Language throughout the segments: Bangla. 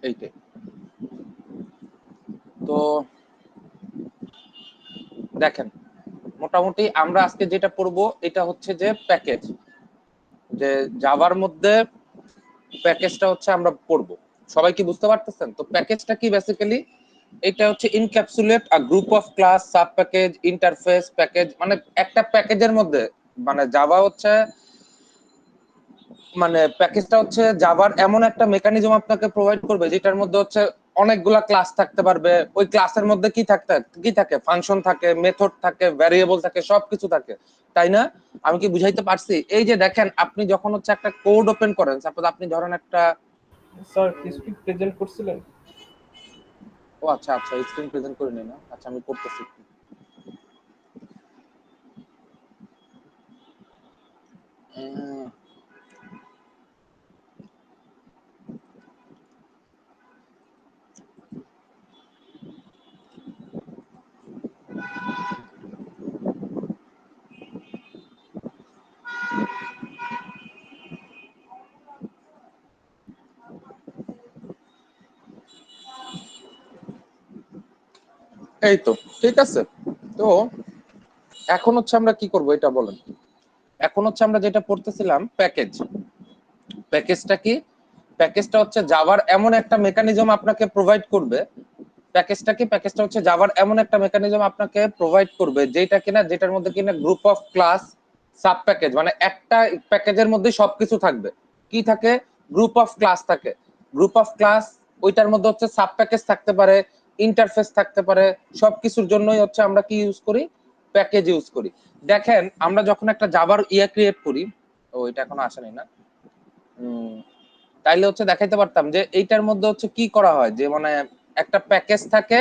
এইটাই। তো দেখেন মোটামুটি আমরা আজকে যেটা পড়বো এটা হচ্ছে যে প্যাকেজ, যে জাভার মধ্যে প্যাকেজটা হচ্ছে আমরা পড়বো। সবাই কি বুঝতে পারতেছেন? তো প্যাকেজটা কি বেসিক্যালি এটা হচ্ছে encapsulate a group of class, sub package, interface package, মানে একটা প্যাকেজের মধ্যে মানে জাভা হচ্ছে মানে প্যাকেজটা হচ্ছে জাভার এমন একটা মেকানিজম আপনাকে প্রোভাইড করবে যেটার মধ্যে হচ্ছে অনেকগুলা ক্লাস থাকতে পারবে। ওই ক্লাসের মধ্যে কি থাকে ফাংশন থাকে, মেথড থাকে, ভ্যারিয়েবল থাকে, সবকিছু থাকে, তাই না? আমি কি বুঝাইতে পারছি? এই যে দেখেন আপনি যখন হচ্ছে একটা কোড ওপেন করেন, সাপোজ আপনি ধরেন একটা স্যার কি প্রেজেন্ট করছিলেন? ও আচ্ছা আচ্ছা স্ক্রিন প্রেজেন্ট করে নিই না, আচ্ছা আমি করতেছি। এই তো ঠিক আছে। তো এখন হচ্ছে আমরা কি করব এটা বলেন। এখন হচ্ছে আমরা যেটা পড়তেছিলাম প্যাকেজ। প্যাকেজটা কি? প্যাকেজটা হচ্ছে জাভার এমন একটা মেকানিজম আপনাকে প্রোভাইড করবে। প্যাকেজটা কি? প্যাকেজটা হচ্ছে জাভার এমন একটা মেকানিজম আপনাকে প্রোভাইড করবে যেটা কিনা যেটার মধ্যে কিনা group of class, sub package, মানে একটা প্যাকেজের মধ্যে সবকিছু থাকবে। কি থাকে? গ্রুপ অফ ক্লাস থাকে। গ্রুপ অফ ক্লাস, ওইটার মধ্যে হচ্ছে সাব প্যাকেজ থাকতে পারে, ইন্টারফেস থাকতে পারে। সবকিছুর জন্যই হচ্ছে আমরা কি ইউজ করি? প্যাকেজ ইউজ করি। দেখেন আমরা যখন একটা জাভার ক্রিয়েট করি, ও এটা এখনো আসেনি না, তাইলে হচ্ছে দেখাইতে পারতাম যে এইটার মধ্যে হচ্ছে কি করা হয়, যে মানে একটা প্যাকেজ থাকে,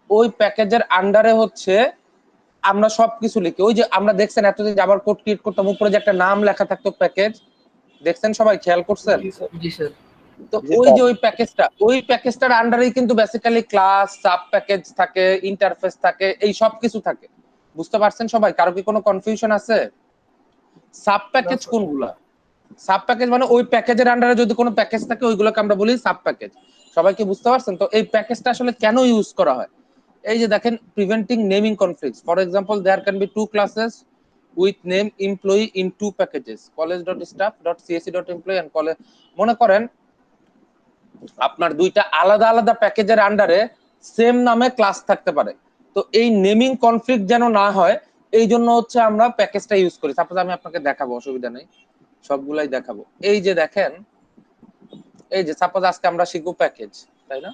ওই প্যাকেজের আন্ডারে হচ্ছে আমরা সবকিছু লিখি। ওই যে আমরা দেখছেন এতদিন জাভার কোড ক্রিয়েট করতাম, উপরে যে একটা নাম লেখা থাকতো প্যাকেজ, দেখছেন সবাই খেয়াল করছেন? জি স্যার। জি স্যার। তো জি ওই স্যার। যে ওই প্যাকেজটার আন্ডারেই কিন্তু বেসিক্যালি ক্লাস, সাব প্যাকেজ থাকে, ইন্টারফেস থাকে, এই সব কিছু থাকে। বুঝতে পারছেন সবাই? কারো কি কোনো কনফিউশন আছে? সাব না প্যাকেজ স্যার। কোনগুলা? সাব প্যাকেজ মানে ওই প্যাকেজের আন্ডারে যদি কোনো প্যাকেজ থাকে ওইগুলোকে আমরা বলি সাব প্যাকেজ। সবাই কি বুঝতে পারছেন? তো এই প্যাকেজটা আসলে কেন ইউজ করা হয়? এই যে দেখেন preventing naming conflicts. For example there can be two classes with name employee in two packages, college.staff.csc.employee and college। মনে করেন আপনার দুইটা আলাদা আলাদা প্যাকেজের আন্ডারে সেম নামে ক্লাস থাকতে পারে। তো এই নেমিং কনফ্লিক্ট যেন না হয় এই জন্য হচ্ছে আমরা প্যাকেজটা ইউজ করি। সাপোজ আমি আপনাকে দেখাবো, অসুবিধা নেই, সবগুলাই দেখাবো। এই যে দেখেন, এই যে সাপোজ আজকে আমরা শিখবো প্যাকেজ, তাই না?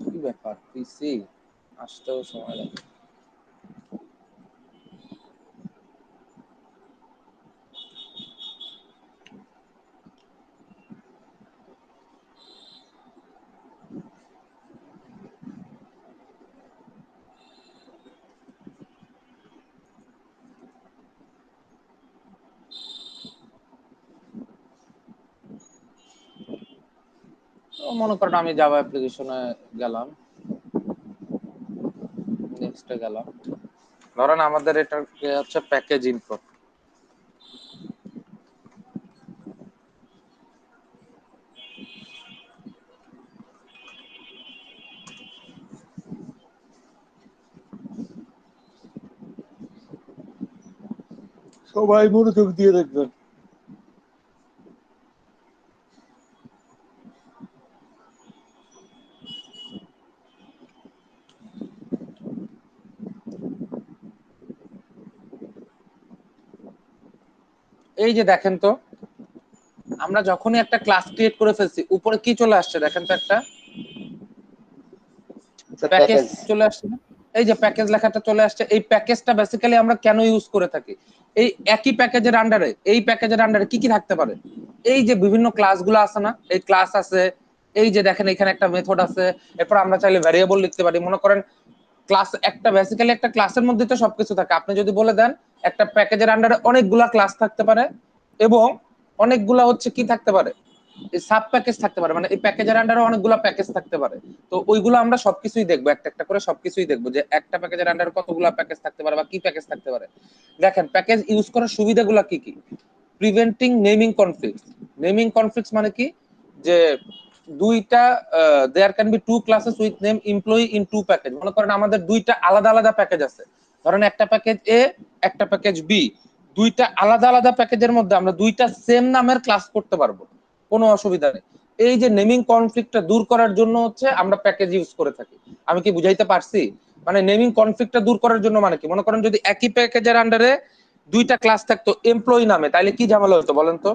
কি ব্যাপার, পিসি আসতেও সময় লাগে। মনে করেন আমি জাভা অ্যাপ্লিকেশনে গেলাম, নেক্সটে গেলাম, ধরেন আমাদের এটা হচ্ছে প্যাকেজ ইনফো। সবাই মনোযোগ দিয়ে দেখবেন। এই যে দেখেন তো, আমরা যখনই একটা ক্লাস ক্রিয়েট করে ফেলছি উপরে কি চলে আসছে দেখেন তো, একটা প্যাকেজ চলে আসছে না? এই যে প্যাকেজ লেখাটা চলে আসছে। এই প্যাকেজটা বেসিক্যালি আমরা কেন ইউজ করে থাকি? এই একই প্যাকেজের আন্ডারে, এই প্যাকেজের আন্ডারে কি কি থাকতে পারে? এই যে বিভিন্ন ক্লাসগুলো আছে না, এই ক্লাস আছে, এই যে দেখেন এখানে একটা মেথড আছে, এরপর আমরা চাইলে ভ্যারিয়েবল লিখতে পারি। মনে করেন ক্লাস একটা বেসিক্যালি একটা ক্লাসের মধ্যে তো সবকিছু থাকে। আপনি যদি বলে দেন একটা প্যাকেজের আন্ডারে অনেকগুলা ক্লাস থাকতে পারে এবং অনেকগুলা হচ্ছে কি থাকতে পারে, সাব প্যাকেজ থাকতে পারে, মানে এই প্যাকেজের আন্ডারে অনেকগুলো প্যাকেজ থাকতে পারে। তো ওইগুলো আমরা সবকিছুই দেখবো, একটা একটা করে সবকিছুই দেখবো যে একটা প্যাকেজের আন্ডারে কতগুলো প্যাকেজ থাকতে পারে বা কি প্যাকেজ থাকতে পারে। দেখেন প্যাকেজ ইউজ করার সুবিধাগুলো কি কি। Preventing naming conflicts. Naming conflicts মানে কি, যে দুইটা there can be two classes with name employee in two package. মনে করেন আমাদের দুইটা আলাদা আলাদা প্যাকেজ আছে, ধরেন একটা প্যাকেজ এ একটা প্যাকেজ বি, দুইটা আলাদা আলাদা প্যাকেজের মধ্যে আমরা দুইটা সেম নামের ক্লাস করতে পারবো, কোনো অসুবিধা নেই। এই যে নেমিং কনফ্লিক্টটা দূর করার জন্য হচ্ছে আমরা প্যাকেজ ইউজ করে থাকি। আমি কি বুঝাইতে পারছি? মানে নেমিং কনফ্লিক্টটা দূর করার জন্য মানে কি, মনে করেন যদি একই প্যাকেজের আন্ডারে দুইটা ক্লাস থাকতো এমপ্লয়ি নামে, তাহলে কি ঝামেলা হতো বলেন তো?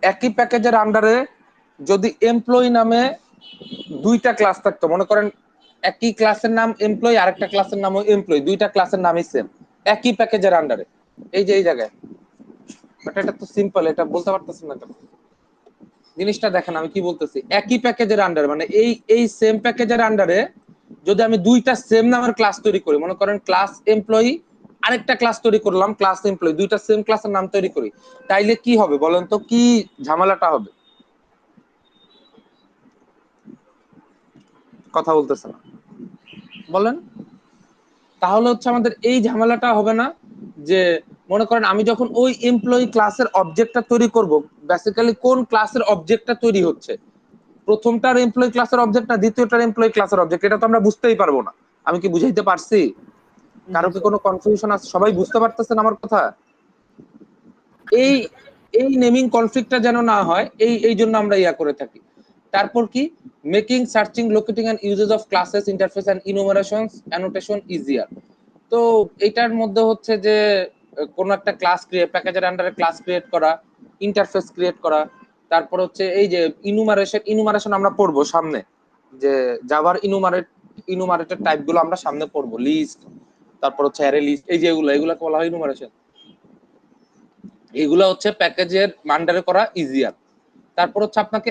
একই প্যাকেজের আন্ডারে যদি এমপ্লয়ি নামে দুইটা ক্লাস থাকতো, মনে করেন একই ক্লাসের নাম এমপ্লয়ি, আরেকটা ক্লাসের নামও এমপ্লয়ি, দুইটা ক্লাসের নামই সেম একই প্যাকেজের আন্ডারে, এই যে এই জায়গায়, বাট এটা তো সিম্পল, এটা বলতে পারতেছেন না কেন? জিনিসটা দেখেন আমি কি বলতেছি, একই প্যাকেজের আন্ডারে মানে এই সেম প্যাকেজের আন্ডারে যদি আমি দুইটা সেম নামের ক্লাস তৈরি করি, মনে করেন ক্লাস এমপ্লয়ি আরেকটা ক্লাস তৈরি করলাম ক্লাস এমপ্লয়ি, দুইটা সেম ক্লাসের নাম তৈরি করি, তাইলে কি হবে বলেন তো, কি ঝামেলাটা হবে? কথা বলতেছে না, বলেন। তাহলে হচ্ছে আমাদের এই ঝামেলাটা হবে না, যে মনে করেন আমি যখন ওই এমপ্লয়ি ক্লাসের অবজেক্টটা তৈরি করব, বেসিক্যালি কোন ক্লাসের অবজেক্টটা তৈরি হচ্ছে, প্রথমটার এমপ্লয়ি ক্লাসের অবজেক্ট না দ্বিতীয়টার এমপ্লয়ি ক্লাসের অবজেক্ট, এটা তো আমরা বুঝতেই পারবো না। আমি কি বুঝাইতে পারছি? জি কারো কি স্যার। কোনো কনফিউশন আছে? সবাই বুঝতে পারতেছেন আমার কথা? জি এই স্যার। এই নেমিং কনফ্লিক্টটা যেন না হয়, এই জন্য আমরা ইয়া করে থাকি। তারপর কি, making searching locating and uses of classes interface and enumerations annotation easier. তো এটার মধ্যে হচ্ছে যে কোন একটা ক্লাস ক্রিয়েট, প্যাকেজের আন্ডারে ক্লাস ক্রিয়েট করা, ইন্টারফেস ক্রিয়েট করা, তারপর হচ্ছে এই যে ইনুমারেশন আমরা পড়বো সামনে, যে জাভার ইনুমারেটেড টাইপ গুলো আমরা সামনে পড়বো, লিস্ট, তারপর হচ্ছে অ্যারে লিস্ট, এই যে এগুলাকে বলা হয় ইনুমারেশন। এগুলো হচ্ছে প্যাকেজের আন্ডারে করা ইজিয়ার। তারপর হচ্ছে আপনাকে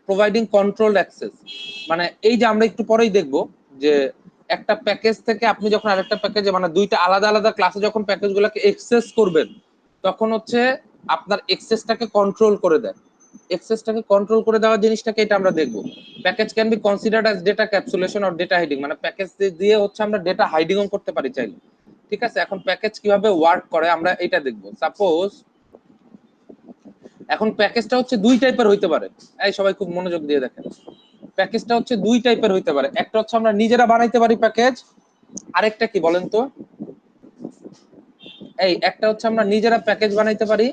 প্রোভাইডিং কন্ট্রোলড অ্যাক্সেস, মানে এই যে আমরা একটু পরেই দেখব যে একটা প্যাকেজ থেকে আপনি যখন আরেকটা প্যাকেজে, মানে দুইটা আলাদা আলাদা ক্লাসে যখন প্যাকেজগুলোকে এক্সেস করবেন, তখন হচ্ছে আপনার এক্সেসটাকে কন্ট্রোল করে দেয়। এক্সেসটাকে কন্ট্রোল করে দেওয়ার জিনিসটাকে এটা আমরা দেখব। Package can be considered as data encapsulation or data hiding, মানে প্যাকেজ দিয়ে হচ্ছে আমরা ডেটা হাইডিংও করতে পারি চাইলে। ঠিক আছে, এখন প্যাকেজ কিভাবে ওয়ার্ক করে আমরা এটা দেখব। সাপোজ এখন প্যাকেজটা হচ্ছে দুই টাইপের হইতে পারে, এই সবাই খুব মনোযোগ দিয়ে দেখেন। প্যাকেজটা হচ্ছে দুই টাইপের হইতে পারে, একটা হচ্ছে আমরা নিজেরা বানাইতে পারি প্যাকেজ, আরেকটা কি বলেন তো, এই একটা হচ্ছে আমরা নিজেরা প্যাকেজ বানাইতে পারি,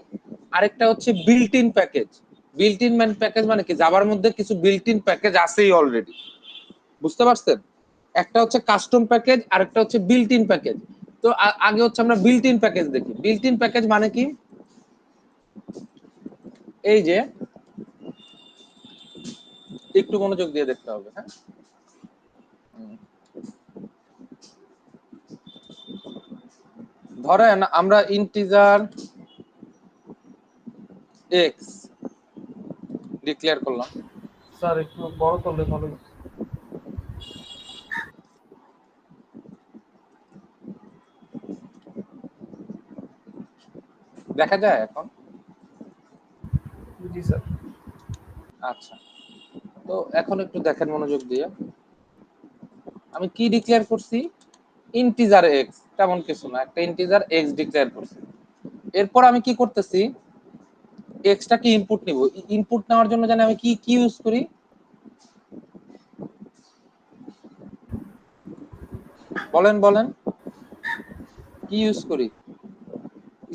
আরেকটা হচ্ছে built in package. Built in package মানে কি, জাভার মধ্যে কিছু বিল্ট ইন প্যাকেজ আছেই অলরেডি, বুঝতে পারছেন? একটা হচ্ছে কাস্টম প্যাকেজ, আরেকটা হচ্ছে বিল্ট ইন প্যাকেজ। তো আগে হচ্ছে আমরা বিল্ট ইন প্যাকেজ দেখি। বিল্ট ইন প্যাকেজ মানে কি, এই যে একটু মনোযোগ দিয়ে দেখতে হবে, হ্যাঁ। ধরেন আমরা ইন্টিজার এক্স ডিক্লেয়ার করলাম, স্যার একটু বড় করলে ভালো হতো। দেখা যায় এখন? জি স্যার। আচ্ছা, তো এখন একটু দেখেন মনোযোগ দিয়ে, আমি কি ডিক্লেয়ার করছি, ইন্টিজার এক্স, তেমন কিছু না, একটা ইন্টিজার এক্স ডিক্লেয়ার করছি। এরপর আমি কি করতেছি, এক্সটাকে ইনপুট নিব। ইনপুট নেওয়ার জন্য জানি আমি কি কি ইউজ করি, বলেন বলেন, কি ইউজ করি?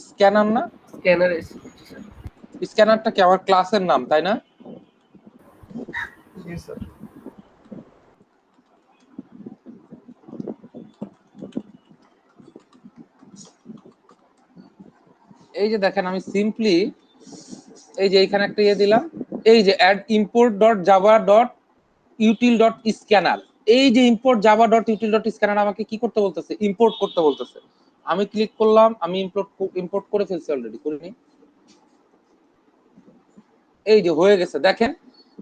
স্ক্যানার না? স্ক্যানার এসে। জি স্যার। স্ক্যানারটা কি আমার ক্লাসের নাম, তাই না? জি স্যার। এই যে দেখেন আমি সিম্পলি এই যে এখানে একটা ইয়ে দিলাম, এই যে add import dot Java dot util dot scanner. এই যে import Java dot util dot scanner আমাকে কি করতে বলতেছে, ইম্পোর্ট করতে বলতেছে। আমি ক্লিক করলাম, আমি ইম্পোর্ট করে ফেলছি, অলরেডি করিনি, এই যে হয়ে গেছে দেখেন।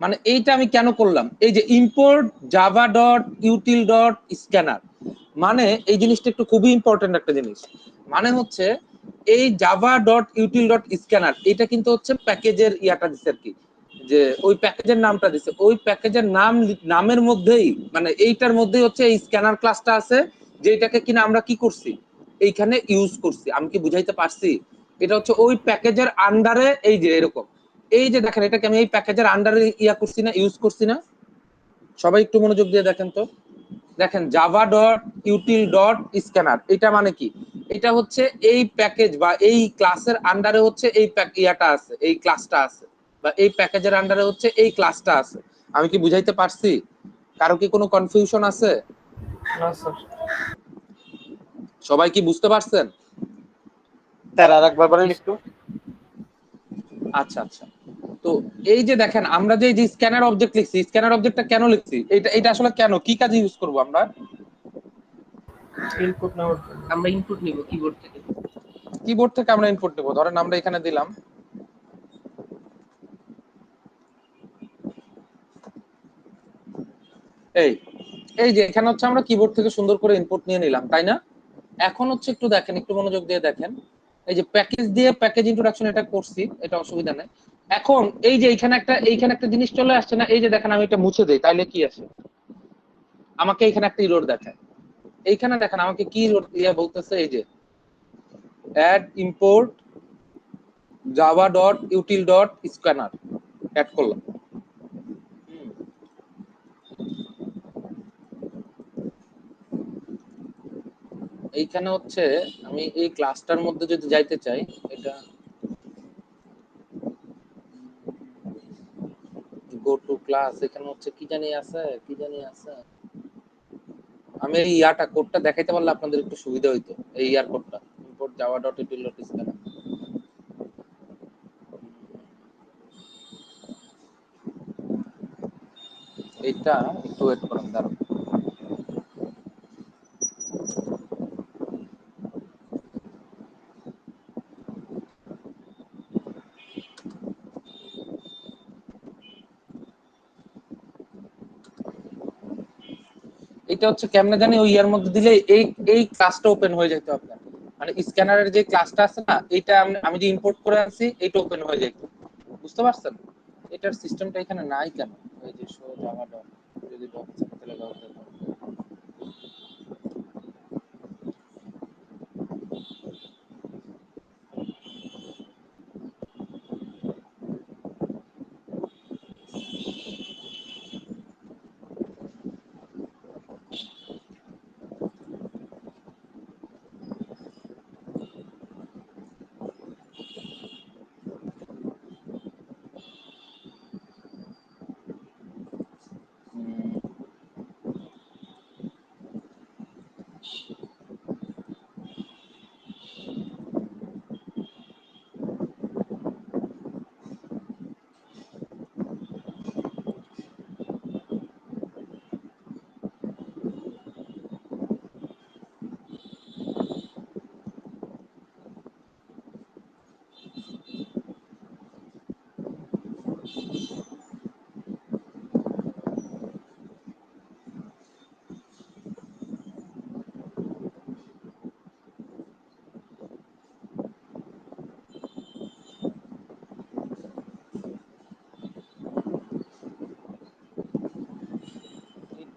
মানে এইটা আমি কেন করলাম, এই যে import Java dot util dot scanner, মানে এই জিনিসটা একটু খুবই ইম্পর্টেন্ট একটা জিনিস। মানে হচ্ছে এই Java dot util dot scanner, এটা কিন্তু হচ্ছে প্যাকেজের ইয়াটা দিচ্ছে আর কি, যে ওই প্যাকেজের নামটা দিচ্ছে, ওই প্যাকেজের নামের মধ্যেই, মানে এইটার মধ্যেই হচ্ছে এই স্ক্যানার ক্লাসটা আছে, যেটাকে কিনা আমরা কি করছি, এইখানে ইউজ করছি। আমি কি বুঝাইতে পারছি? এটা হচ্ছে ওই প্যাকেজের আন্ডারে, এই যে এরকম, এই যে দেখেন এটাকে আমি এই প্যাকেজের আন্ডারে ইয়া করছি না, ইউজ করছি না। সবাই একটু মনোযোগ দিয়ে দেখেন তো। দেখেন Java dot util dot scanner, এটা মানে কি? এটা হচ্ছে এই প্যাকেজ বা এই ক্লাসের আন্ডারে হচ্ছে এই ইয়াটা আছে, এই ক্লাসটা আছে, বা এই প্যাকেজের আন্ডারে হচ্ছে এই ক্লাসটা আছে। আমি কি বুঝাইতে পারছি? কারো কি কোনো কনফিউশন আছে? না স্যার। সবাই কি বুঝতে পারছেন? স্যার আরেকবার বলেন একটু। আচ্ছা আচ্ছা। তো এই যে দেখেন আমরা যে স্ক্যানার অবজেক্ট লিখছি, স্ক্যানার অবজেক্টটা কেন লিখছি? এটা আসলে কেন, কি কাজে ইউজ করব আমরা? ইনপুট নেওয়ার জন্য। আমরা ইনপুট নিব কিবোর্ড থেকে। কিবোর্ড থেকে আমরা ইনপুট দেব। ধরেন আমরা এখানে দিলাম এই এই যে এখানে হচ্ছে আমরা কিবোর্ড থেকে সুন্দর করে ইনপুট নিয়ে নিলাম, তাই না? এখন হচ্ছে একটু দেখেন, একটু মনোযোগ দিয়ে দেখেন। এই যে প্যাকেজ দিয়ে প্যাকেজ ইন্ট্রোডাকশন এটা করছি, এটা অসুবিধা নেই। এখন এই যে এইখানে একটা জিনিস চলে আসছে না, এই যে দেখেন আমি এটা মুছে দেই, তাইলে কি আসে? আমাকে এইখানে একটা ইরর দেখায়। এইখানে দেখেন আমাকে কি ইরর ইয়া বলতেছে, এই যে add import Java dot util dot scanner add করলাম। এইখানে হচ্ছে আমি এই ক্লাসটার মধ্যে যদি যাইতে চাই, এটা গো টু ক্লাস, এখানে হচ্ছে কি জানি আছে। আমি এই ইয়াটা কোডটা দেখাইতে পারলে আপনাদের একটু সুবিধা হইতো। এই ইয়ার কোডটা import Java dot util dot scanner, এইটা একটু ওয়েট করেন, দাঁড়ান। এটা হচ্ছে কেমনে জানি ওই ইয়ার মধ্যে দিলে এই এই ক্লাসটা ওপেন হয়ে যেত আপনার, মানে স্ক্যানারের যে ক্লাসটা আছে না, এটা আমি যে ইম্পোর্ট করে আনছি এটা ওপেন হয়ে যেত। বুঝতে পারছেন? এটার সিস্টেমটা এখানে নাই কেন? এই যে শো জাভা ডট, যদি ডট থাকে তাহলে ডট দেব।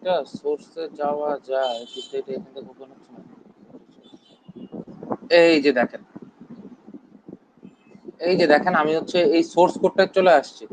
এটা সোর্সে যাওয়া যায় কিন্তু এটা এখান থেকে ওপেন হচ্ছে না। এই যে দেখেন আমি হচ্ছে এই সোর্স কোডটা চলে আসছে।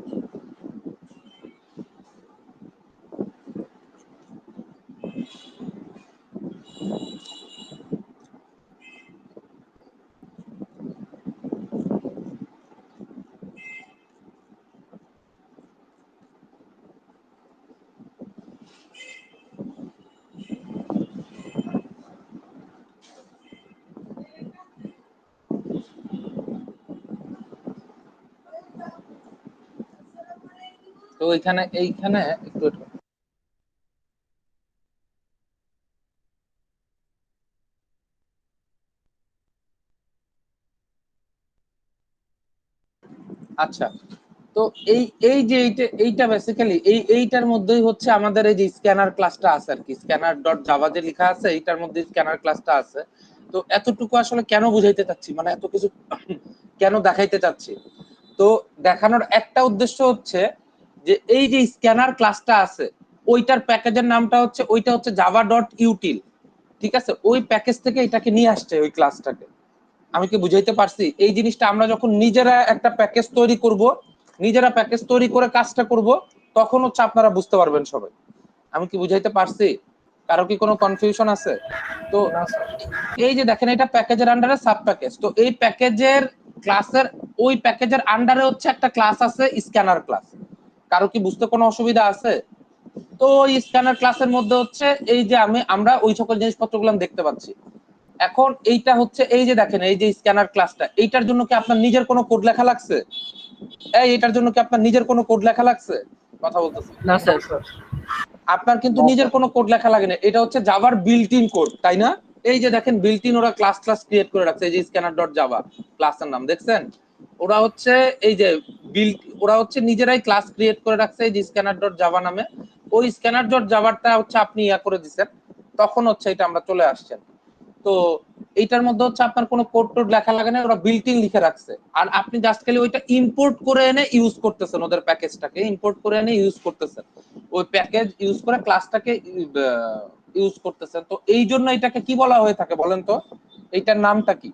তো এইখানে একটু আচ্ছা। তো এই এই যে এইটা বেসিক্যালি এইটার মধ্যেই হচ্ছে আমাদের এই যে স্ক্যানার ক্লাসটা আছে আর কি, স্ক্যানার ডট জাভা যে লেখা আছে এইটার মধ্যে স্ক্যানার ক্লাসটা আছে। তো এতটুকু আসলে কেন বুঝাইতে চাচ্ছি, মানে এত কিছু কেন দেখাইতে চাচ্ছি? তো দেখানোর একটা উদ্দেশ্য হচ্ছে যে এই যে স্ক্যানার ক্লাসটা আছে ওইটার প্যাকেজের নামটা হচ্ছে, ওইটা হচ্ছে জাভা ডট ইউটিল, ঠিক আছে, ওই প্যাকেজ থেকে এটাকে নিয়ে আসছে ওই ক্লাসটাকে। আমি কি বুঝাইতে পারছি? এই জিনিসটা আমরা যখন নিজেরা একটা প্যাকেজ তৈরি করব, নিজেরা প্যাকেজ তৈরি করে কাজটা করব, তখন হচ্ছে আপনারা বুঝতে পারবেন সবাই। আমি কি বুঝাইতে পারছি? কারো কি কোনো কনফিউশন আছে? তো না স্যার। এই যে দেখেন, এটা প্যাকেজের আন্ডারে সাব প্যাকেজ। তো এই প্যাকেজের ক্লাসের, ওই প্যাকেজের আন্ডারে হচ্ছে একটা ক্লাস আছে স্ক্যানার ক্লাস। কারো কি বুঝতে কোনো অসুবিধা আছে? তো ওই স্ক্যানার ক্লাসের মধ্যে হচ্ছে এই যে আমরা ওই সকল জিনিসপত্রগুলো দেখতে পাচ্ছি। এখন এইটা হচ্ছে, এই যে দেখেন, এই যে স্ক্যানার ক্লাসটা, এইটার জন্য কি আপনার নিজের কোনো কোড লেখা লাগছে? এটার জন্য কি আপনার নিজের কোনো কোড লেখা লাগছে? কথা বলতেছি। না স্যার। স্যার আপনার কিন্তু না, নিজের স্যার। কোনো কোড লেখা লাগে না, এটা হচ্ছে জাভার বিল্ট ইন কোড, তাই না? এই যে দেখেন, বিল্ট ইন ওরা ক্লাস ক্রিয়েট করে রাখছে, এই যে স্ক্যানার ডট জাভা ক্লাসের নাম দেখছেন। ওরা হচ্ছে এই যে ওরা হচ্ছে নিজেরাই ক্লাস ক্রিয়েট করে রাখছে এই যে স্ক্যানার ডট জাভা নামে। ওই স্ক্যানার ডট জাভাটা হচ্ছে আপনি করে দিচ্ছেন, তখন হচ্ছে এটা আমরা চলে আসছেন। তো এইটার মধ্যে হচ্ছে আপনার কোনো কোড টোড লেখা লাগে না, ওরা বিল্ট ইন লিখে রাখছে। আর আপনি জাস্ট খালি ওইটা ইম্পোর্ট করে এনে ইউজ করতেছেন, ওদের প্যাকেজটাকে ইম্পোর্ট করে এনে ইউজ করতেছেন, ওই প্যাকেজ ইউজ করে ক্লাসটাকে ইউজ করতেছেন। তো এই জন্য এটাকে কি বলা হয়ে থাকে বলেন তো? এইটার নামটা কি?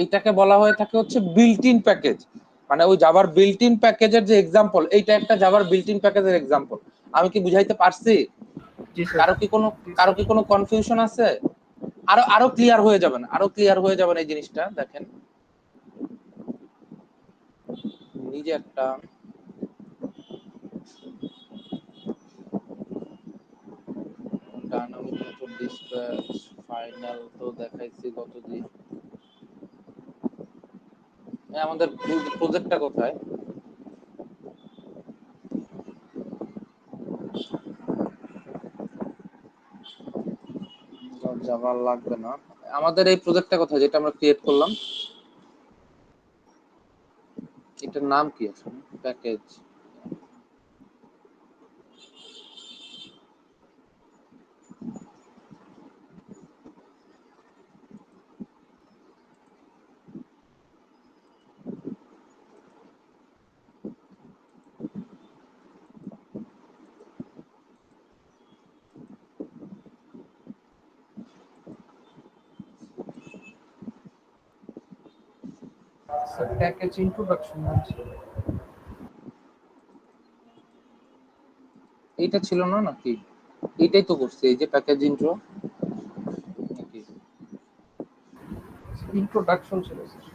এইটাকে বলা হয়ে থাকে হচ্ছে বিল্ট ইন প্যাকেজ। মানে ওই জাভার বিল্ট ইন প্যাকেজের যে এক্সাম্পল, এইটা একটা জাভার বিল্ট ইন প্যাকেজের এক্সাম্পল। আমি কি বুঝাইতে পারছি? জি স্যার। কারো কি কোনো কনফিউশন আছে? আরো আরো ক্লিয়ার হয়ে যাবেন, আরো ক্লিয়ার হয়ে যাবেন এই জিনিসটা। দেখেন, নিজে একটা ডায়নামিক মেথড ডিসপ্যাচ ফাইনাল তো দেখাইছি কতদিন। আমাদের প্রজেক্টটা কোথায়? জাভা লাগবে না। আমাদের এই প্রজেক্টটা কোথায় যেটা আমরা ক্রিয়েট করলাম? এটার নাম কি আছে? প্যাকেজ। স্যার প্যাকেজ ইন্ট্রোডাকশন আছে। এইটা ছিল না নাকি? এইটাই তো করছে, এই যে প্যাকেজ ইন্ট্রো নাকি? ইন্ট্রোডাকশন ছিল স্যার।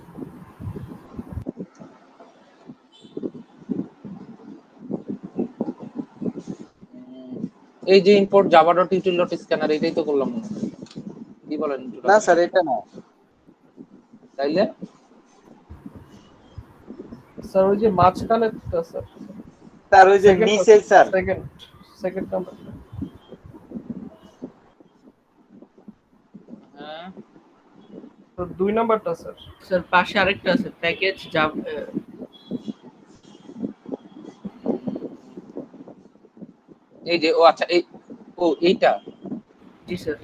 এই যে import Java dot util dot scanner, এটাই তো করলাম মনে হয়। কি বলেন? না স্যার, এটা না। তাইলে স্যার ওই যে মাঝখানেরটা স্যার। স্যার ওই যে নিচে স্যার। সেকেন্ড নাম্বারটা। হ্যাঁ, তো 2 নাম্বারটা স্যার। স্যার পাশে আরেকটা আছে প্যাকেজ এই যে আচ্ছা, এইটা জি স্যার।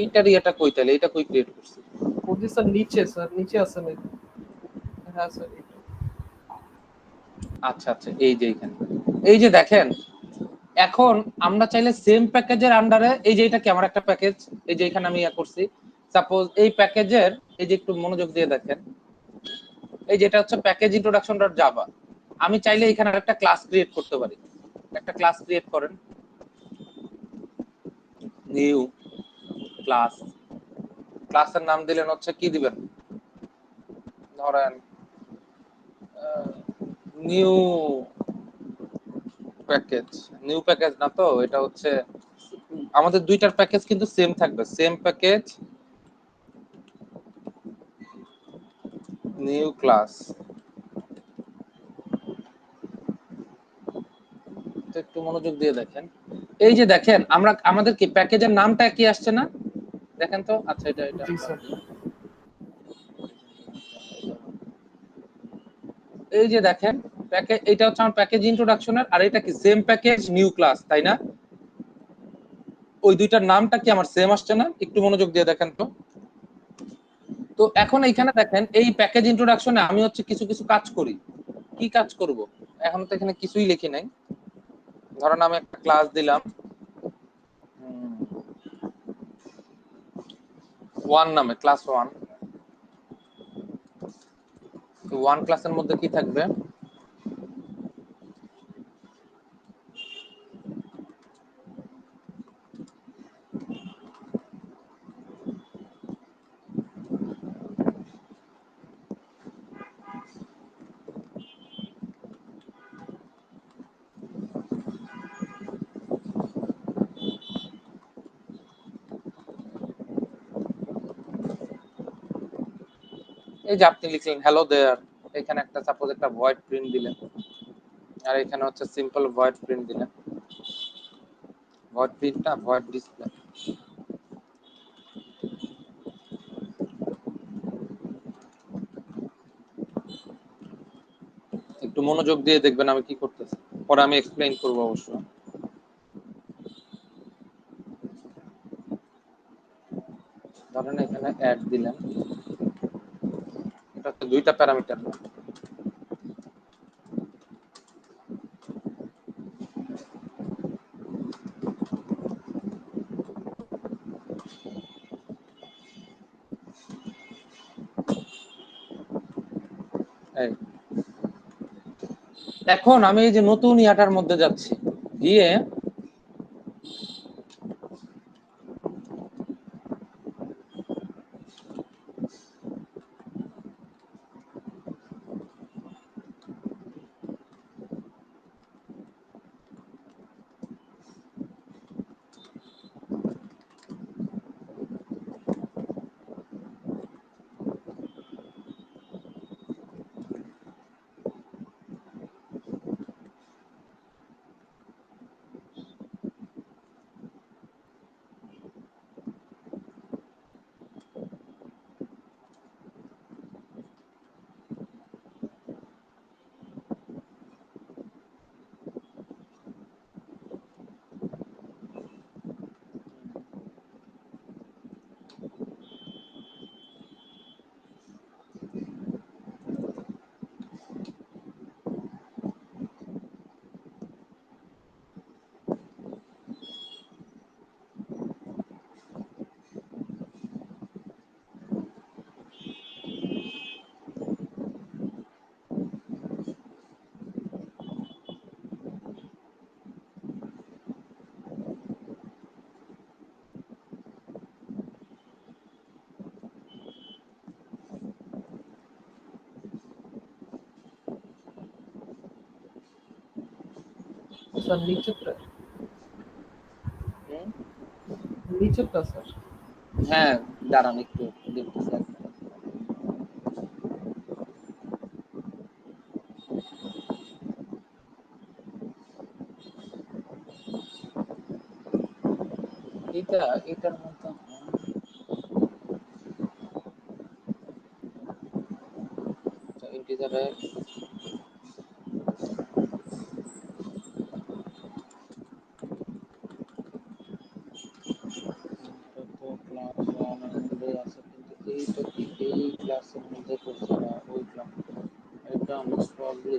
এইটার ইয়েটা কই? তাইলে এটা কই ক্রিয়েট করছে? ওই স্যার নিচে স্যার, নিচে আছে না? হ্যাঁ স্যার এটা। আচ্ছা আচ্ছা, এই যে এখানে, এই যে দেখেন, এখন আমরা চাইলে সেম প্যাকেজের আন্ডারে, এই যে এটা কি আমার একটা প্যাকেজ, এই যে এখানে আমি করছি, সাপোজ এই প্যাকেজের, এই যে একটু মনোযোগ দিয়ে দেখেন, এই যেটা হচ্ছে প্যাকেজ ইন্ট্রোডাকশন ডট জাভা। আমি চাইলে এখানে একটা ক্লাস ক্রিয়েট করতে পারি। একটা ক্লাস ক্রিয়েট করেন, নিউ ক্লাস। ক্লাসের নাম দিলেন হচ্ছে কি দিবেন? ধরেন নিউ প্যাকেজ। নিউ প্যাকেজ না তো, এটা হচ্ছে আমাদের দুইটার প্যাকেজ কিন্তু সেম থাকবে, সেম প্যাকেজ নিউ ক্লাস। তো একটু মনোযোগ দিয়ে দেখেন, এই যে দেখেন, আমাদের কি প্যাকেজের নামটা কি আসছে না? দেখেন তো। আচ্ছা, এটা জি স্যার। এই যে দেখেন, প্যাকেজ, এটা হচ্ছে আমার প্যাকেজ ইন্ট্রোডাকশনের, আর এটা কি সেম প্যাকেজ নিউ ক্লাস, তাই না? ওই দুইটার নামটা কি আমার সেম আসছে না? একটু মনোযোগ দিয়ে দেখেন তো। তো এখন এইখানে দেখেন, এই প্যাকেজ ইন্ট্রোডাকশনে আমি হচ্ছে কিছু কিছু কাজ করি। কি কাজ করব? এখন তো এখানে কিছুই লিখি নাই। ধরেন আমি একটা ক্লাস দিলাম 1 নামে, ক্লাস 1। 1 ক্লাসের মধ্যে কি থাকবে? এই যে আপনি লিখলেন হ্যালো দেয়ার, এখানে একটা সাপোজ একটা ভয়েড প্রিন্ট দিলেন, আর এখানে হচ্ছে সিম্পল ভয়েড প্রিন্ট দিলেন। ভয়েড প্রিন্ট না, ভয়েড ডিসপ্লে। একটু মনোযোগ দিয়ে দেখবেন আমি কি করতেছি, পরে আমি এক্সপ্লেইন করবো অবশ্য। ধরেন এখানে অ্যাড দিলেন, এটা হচ্ছে দুইটা প্যারামিটার না। এই এখন আমি এই যে নতুন ইয়াটার মধ্যে যাচ্ছি, গিয়ে স্যার নিচেরটা, হুম, নিচেরটা স্যার। হ্যাঁ দাঁড়ান একটু দেখতেছি। এটা এটার মধ্যে ইন্টিজারে ক্লাস 1 এর মধ্যে আছে, কিন্তু এইটা কি এই ক্লাসের মধ্যে করছে না, ওই ক্লাস, এটা মোস্ট প্রবাবলি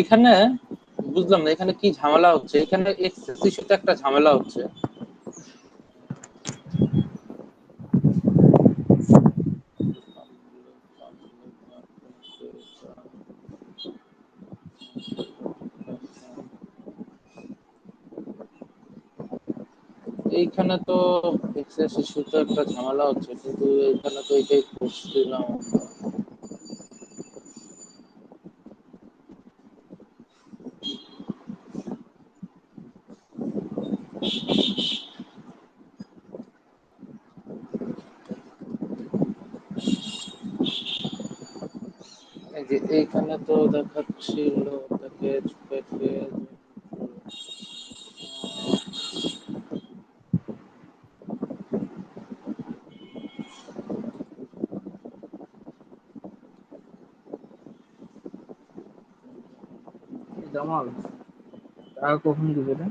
এখানে বুঝলাম না এখানে কি ঝামেলা হচ্ছে, এখানে এক্সেস ইস্যুতে একটা ঝামেলা হচ্ছে। এইখানে তো এক্সেস ইস্যুতে একটা ঝামেলা হচ্ছে, কিন্তু এখানে তো এটাই করছিলাম। এই যে এইখানে তো দেখাচ্ছিল প্যাকেজ প্যাকেজ জামাল টাকা কখন দিবে রে?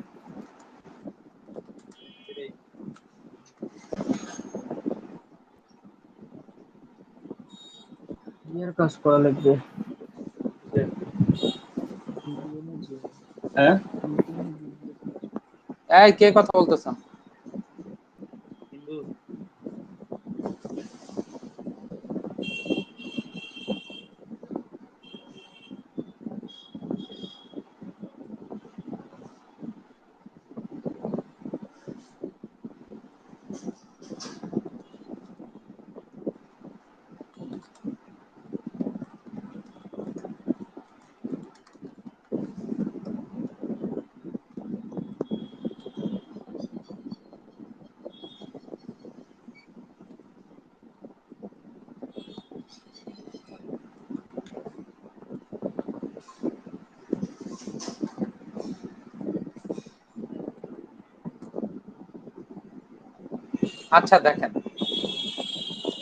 বিয়ের কাজ করা লাগবে। হ্যাঁ এই কে কথা বলতেছেন? আচ্ছা দেখেন,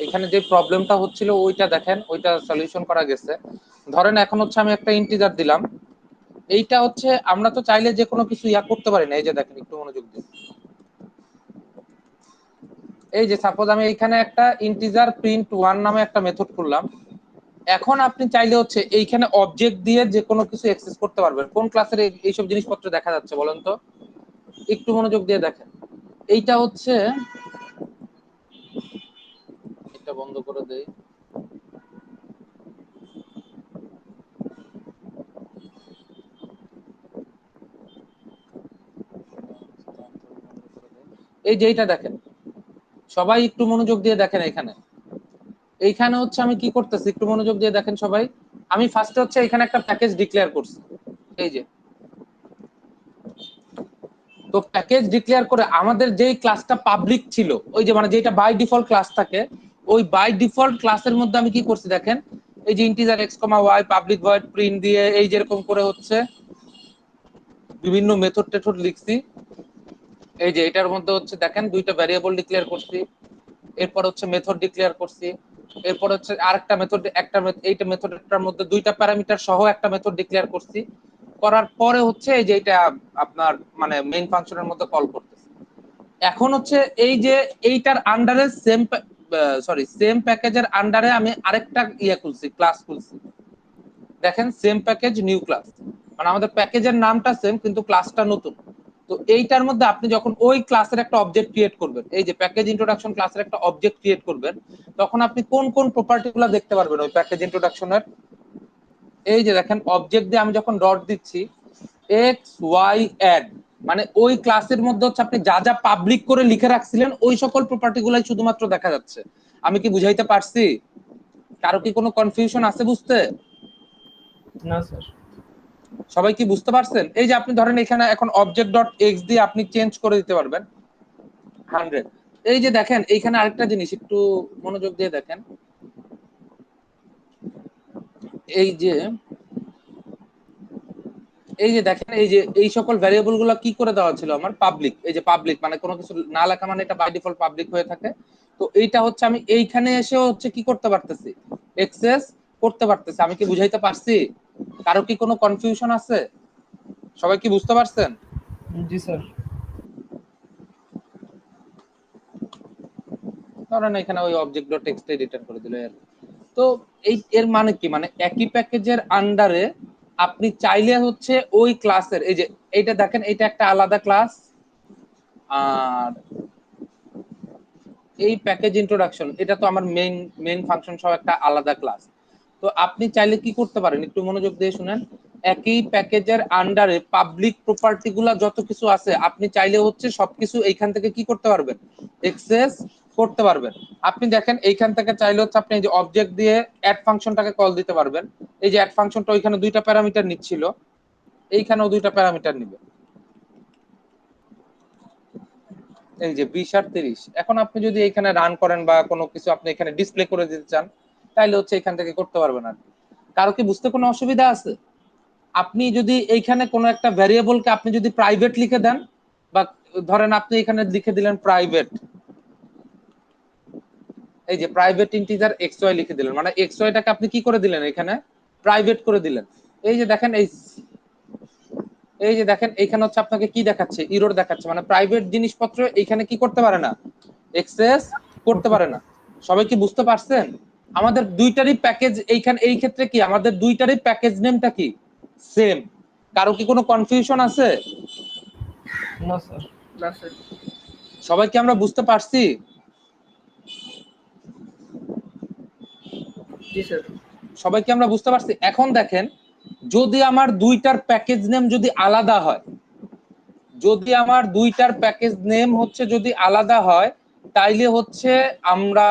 এখানে যে প্রবলেমটা হচ্ছিল ওইটা দেখেন, ওইটা সলিউশন করা গেছে। ধরেন এখন হচ্ছে আমি একটা ইন্টিজার দিলাম, এইটা হচ্ছে আমরা তো চাইলে যে কোনো কিছু ইয়া করতে পারি না। এই যে দেখেন, একটু মনোযোগ দিন। এই যে সাপোজ আমি এখানে একটা ইন্টিজার প্রিন্ট ওয়ান নামে একটা মেথড করলাম। এখন আপনি চাইলে হচ্ছে এইখানে অবজেক্ট দিয়ে যে কোনো কিছু অ্যাক্সেস করতে পারবেন। কোন ক্লাসের এইসব জিনিসপত্র দেখা যাচ্ছে বলেন তো, একটু মনোযোগ দিয়ে দেখেন। এইটা হচ্ছে, এটা বন্ধ করে দেই। এই যে এইটা দেখেন, সবাই একটু মনোযোগ দিয়ে দেখেন। এখানে এইখানে হচ্ছে আমি কি করতেছি, একটু মনোযোগ দিয়ে দেখেন সবাই। আমি ফার্স্টে হচ্ছে এখানে একটা প্যাকেজ ডিক্লেয়ার করছি। এই যে, তো প্যাকেজ ডিক্লেয়ার করে আমাদের যেই ক্লাসটা পাবলিক ছিল, ওই যে মানে যেটা বাই ডিফল্ট ক্লাস থাকে, ওই বাই ডিফল্ট ক্লাসের মধ্যে আমি কি করছি দেখেন, এই যে ইন্টিজার এক্স কমা ওয়াই পাবলিক ভয়েড প্রিন্ট দিয়ে এই যেরকম করে হচ্ছে বিভিন্ন মেথড টেথড লিখছি। এই যে এটার মধ্যে হচ্ছে দেখেন দুইটা ভ্যারিয়েবল ডিক্লেয়ার করছি, এরপর হচ্ছে মেথড ডিক্লেয়ার করছি, এরপর হচ্ছে আরেকটা মেথড, একটা এইটা মেথডটার মধ্যে দুইটা প্যারামিটার সহ একটা মেথড ডিক্লেয়ার করছি। করার পরে হচ্ছে এই যে এটা আপনার মানে মেইন ফাংশনের মধ্যে কল করতেছি। এখন হচ্ছে এই যে এইটার আন্ডারে সেম প্যাকেজের আন্ডারে আমি আরেকটা ইয়ে খুলছি, ক্লাস খুলছি। দেখেন সেম প্যাকেজ নিউ ক্লাস, মানে আমাদের প্যাকেজের নামটা সেম কিন্তু ক্লাসটা নতুন। তো এইটার মধ্যে আপনি যখন ওই ক্লাসের একটা অবজেক্ট ক্রিয়েট করবেন, এই যে প্যাকেজ ইন্ট্রোডাকশন ক্লাসের একটা অবজেক্ট ক্রিয়েট করবেন, তখন আপনি কোন কোন প্রপার্টিগুলো দেখতে পারবেন ওই প্যাকেজ ইন্ট্রোডাকশনের। এই যে দেখেন, অবজেক্ট দিয়ে আমি যখন ডট দিচ্ছি, এক্স ওয়াই অ্যাড, মানে ওই ক্লাসের মধ্যে হচ্ছে আপনি যা যা পাবলিক করে লিখে রাখছিলেন ওই সকল প্রপার্টি গুলাই শুধুমাত্র দেখা যাচ্ছে। আমি কি বুঝাইতে পারছি? কারো কি কোনো কনফিউশন আছে বুঝতে? না স্যার। সবাই কি বুঝতে পারছেন? এই যে আপনি ধরেন এখানে এখন অবজেক্ট ডট এক্স দিয়ে আপনি চেঞ্জ করে দিতে পারবেন 100। এই যে দেখেন এইখানে আরেকটা জিনিস, একটু মনোযোগ দিয়ে দেখেন। এই যে এই যে দেখেন, এই যে এই সকল ভ্যারিয়েবল গুলো কি করে দেওয়া ছিল আমার পাবলিক। এই যে পাবলিক মানে কোনো কিছু না লেখা মানে এটা বাই ডিফল্ট পাবলিক হয়ে থাকে। তো এইটা হচ্ছে আমি এইখানে এসে হচ্ছে কি করতে পারতেছি, এক্সেস করতে পারতেছি। আমি কি বুঝাইতে পারছি? কারো কি কোনো কনফিউশন আছে? সবাই কি বুঝতে পারছেন? জি স্যার। ধরেন এখানে ওই অবজেক্ট ডট টেক্সট রিটার্ন করে দিল। তো এই এর মানে কি, মানে একই প্যাকেজের আন্ডারে আপনি চাইলে হচ্ছে ওই ক্লাসের, এই যে এইটা দেখেন, এটা একটা আলাদা ক্লাস, আর এই প্যাকেজ ইন্ট্রোডাকশন এটা তো আমার মেইন ফাংশন সহ একটা আলাদা ক্লাস। তো আপনি চাইলে কি করতে পারেন, একটু মনোযোগ দিয়ে শুনেন, একই প্যাকেজের আন্ডারে পাবলিক প্রপার্টি গুলা যত কিছু আছে আপনি চাইলে হচ্ছে সবকিছু এইখান থেকে কি করতে পারবেন, এক্সেস করতে পারবেন। আপনি দেখেন এইখান থেকে চাইলে হচ্ছে আপনি এই যে অবজেক্ট দিয়ে অ্যাড ফাংশনটাকে কল দিতে পারবেন। এই যে অ্যাড ফাংশনটা ওইখানে দুইটা প্যারামিটার নিচ্ছিল, এইখানেও দুইটা প্যারামিটার নিবে, এই যে 20 আর 30। এখন আপনি যদি এখানে রান করেন বা কোনো কিছু আপনি এখানে ডিসপ্লে করে দিতে চান, তাহলে হচ্ছে এখান থেকে করতে পারবেন। আর কারো কি বুঝতে কোনো অসুবিধা আছে? আপনি যদি এইখানে কোনো একটা ভ্যারিয়েবলকে আপনি যদি প্রাইভেট লিখে দেন, বা ধরেন আপনি এখানে লিখে দিলেন প্রাইভেট, এই যে প্রাইভেট ইন্টিজার এক্স ওয়াই লিখে দিলেন, মানে এক্স ওয়াইটাকে আপনি কি করে দিলেন, এখানে প্রাইভেট করে দিলেন। এই যে দেখেন, এই যে দেখেন এইখানে হচ্ছে আপনাকে কি দেখাচ্ছে, ইরর দেখাচ্ছে, মানে প্রাইভেট জিনিসপত্র এইখানে কি করতে পারে না, এক্সেস করতে পারে না। সবাই কি বুঝতে পারছেন? আমাদের দুইটারই প্যাকেজ এইখানে, এই ক্ষেত্রে কি আমাদের দুইটারই প্যাকেজ নেমটা কি সেম? কারো কি কোনো কনফিউশন আছে? না স্যার। না স্যার। সবাই কি আমরা বুঝতে পারছি? জি স্যার। সবাই কি আমরা বুঝতে পারছি? এখন দেখেন, যদি আমার দুইটার প্যাকেজ নেম যদি আলাদা হয়, যদি আমার দুইটার প্যাকেজ নেম হচ্ছে যদি আলাদা হয়, তাইলে হচ্ছে আমরা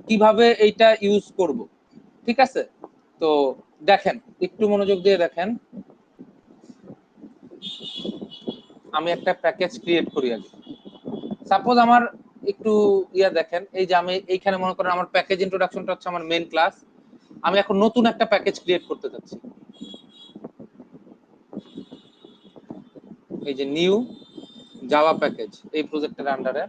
কিভাবে এইটা ইউজ করব, ঠিক আছে? তো দেখেন, একটু মনোযোগ দিয়ে দেখেন, আমি একটা প্যাকেজ ক্রিয়েট করি আগে। সাপোজ আমার একটু দেখেন, এই যে আমি এইখানে মনে করেন আমার প্যাকেজ ইন্ট্রোডাকশনটা হচ্ছে আমার মেইন ক্লাস, আমি এখন নতুন একটা প্যাকেজ ক্রিয়েট করতে যাচ্ছি, এই যে নিউ জাভা প্যাকেজ, এই প্রজেক্টের আন্ডারে।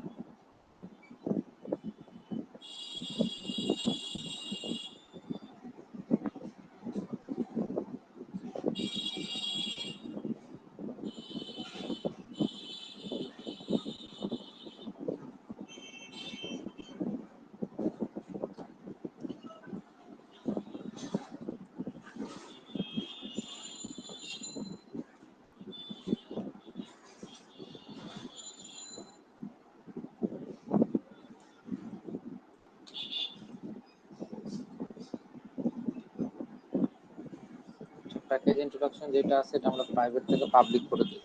প্যাকেজ ইন্ট্রোডাকশন যেটা আছে এটা আমরা প্রাইভেট থেকে পাবলিক করে দিই।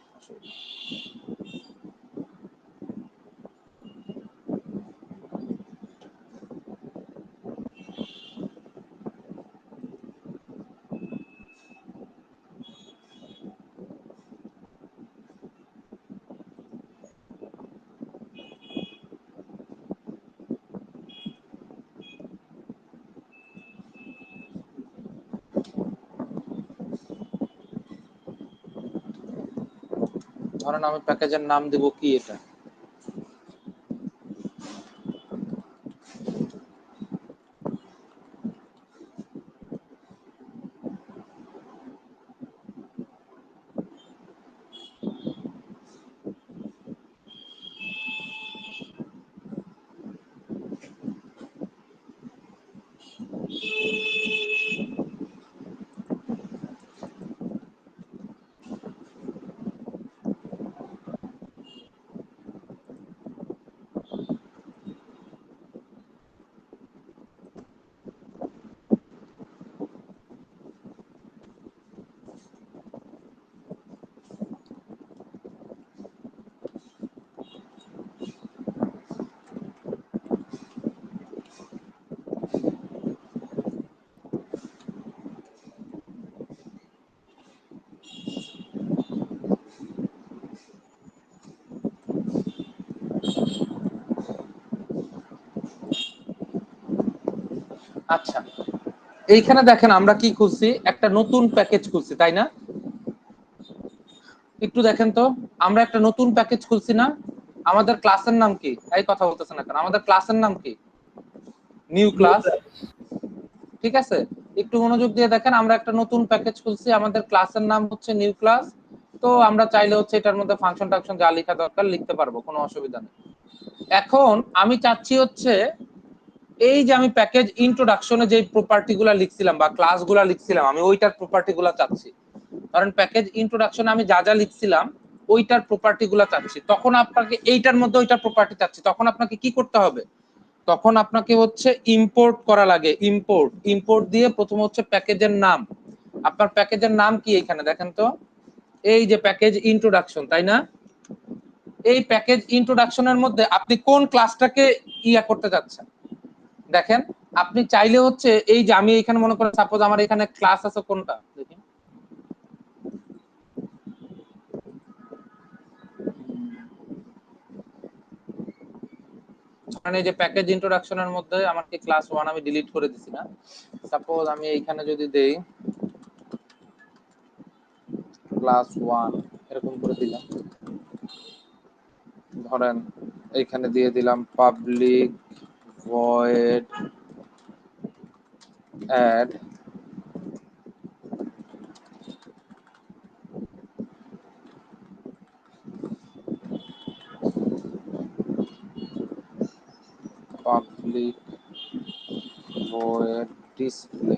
ধরেন আমি প্যাকেজের নাম দেব কি, এটা আচ্ছা। এইখানে দেখেন আমরা কি খুলছি, একটা নতুন প্যাকেজ খুলছি, তাই না? একটু দেখেন তো, আমরা একটা নতুন প্যাকেজ খুলছি না? আমাদের ক্লাসের নাম কি? এই কথা বলতেছেন না কেন? আমাদের ক্লাসের নাম কি? নিউ ক্লাস, ঠিক আছে? একটু মনোযোগ দিয়ে দেখেন, আমরা একটা নতুন প্যাকেজ খুলছি, আমাদের ক্লাসের নাম হচ্ছে নিউ ক্লাস। তো আমরা চাইলে হচ্ছে এটার মধ্যে ফাংশন টাকশন যা লেখা দরকার লিখতে পারবো, কোনো অসুবিধা নেই। এখন আমি চাচ্ছি হচ্ছে এই যে আমি প্যাকেজ ইন্ট্রোডাকশনে যে প্রপার্টি গুলা লিখছিলাম বা ক্লাস গুলা লিখছিলাম, আমি ওইটার প্রপার্টি গুলা চাচ্ছি। ধরেন প্যাকেজ ইন্ট্রোডাকশনে আমি যা যা লিখছিলাম ওইটার প্রপার্টি গুলা চাচ্ছি, তখন আপনাকে এইটার মধ্যে ওইটার প্রপার্টি চাচ্ছি, তখন আপনাকে কি করতে হবে, তখন আপনাকে হচ্ছে ইম্পোর্ট করা লাগে। ইম্পোর্ট দিয়ে প্রথম হচ্ছে প্যাকেজের নাম, আপনার প্যাকেজের নাম কি এখানে দেখেন তো, এই যে প্যাকেজ ইন্ট্রোডাকশন, তাই না? এই প্যাকেজ ইন্ট্রোডাকশনের মধ্যে আপনি কোন ক্লাসটাকে ইয়া করতে যাচ্ছেন দেখেন। আপনি চাইলে হচ্ছে এই যে আমি এখানে মনে করেন সাপোজ আমার এখানে ক্লাস আছে কোনটা দেখেন, মানে এই যে প্যাকেজ ইন্ট্রোডাকশনের মধ্যে আমার কি ক্লাস 1 আমি ডিলিট করে দিছি না, সাপোজ আমি এইখানে যদি দেই ক্লাস 1 এরকম করে দিলাম, ধরেন এইখানে দিয়ে দিলাম public void add public void display.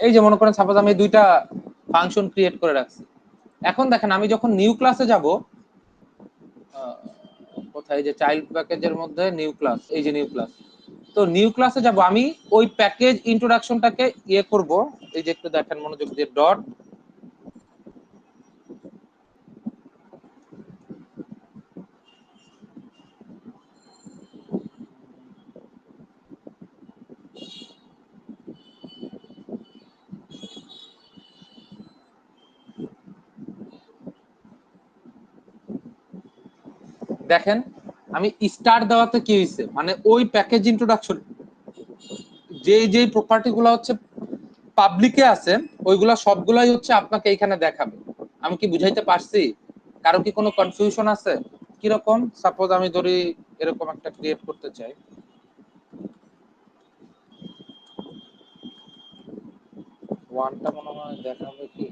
এই যে মনে করেন সাপোজ আমি দুইটা ফাংশন ক্রিয়েট করে রাখছি। এখন দেখেন আমি যখন নিউ ক্লাসে যাব, কোথায় যে চাইল্ড প্যাকেজের মধ্যে নিউ ক্লাস, এই যে নিউ ক্লাস, তো নিউ ক্লাসে যাব আমি ওই প্যাকেজ ইন্ট্রোডাকশনটাকে ইয়ে করব, এই যে একটু দেখেন মনোযোগ দিয়ে ডট দেখেন আমি স্টার দেওয়াতে কি হয়েছে, মানে ওই প্যাকেজ ইন্ট্রোডাকশন যে প্রপার্টি গুলো হচ্ছে পাবলিকে আছে ওইগুলা সবগুলাই হচ্ছে আপনাকে এখানে দেখাবে। আমি কি বুঝাইতে পারছি? কারো কি কোনো কনফিউশন আছে? কিরকম সাপোজ আমি ধরি এরকম একটা ক্রিয়েট করতে চাই, ওয়ানটা মনে হয় দেখাবে কি,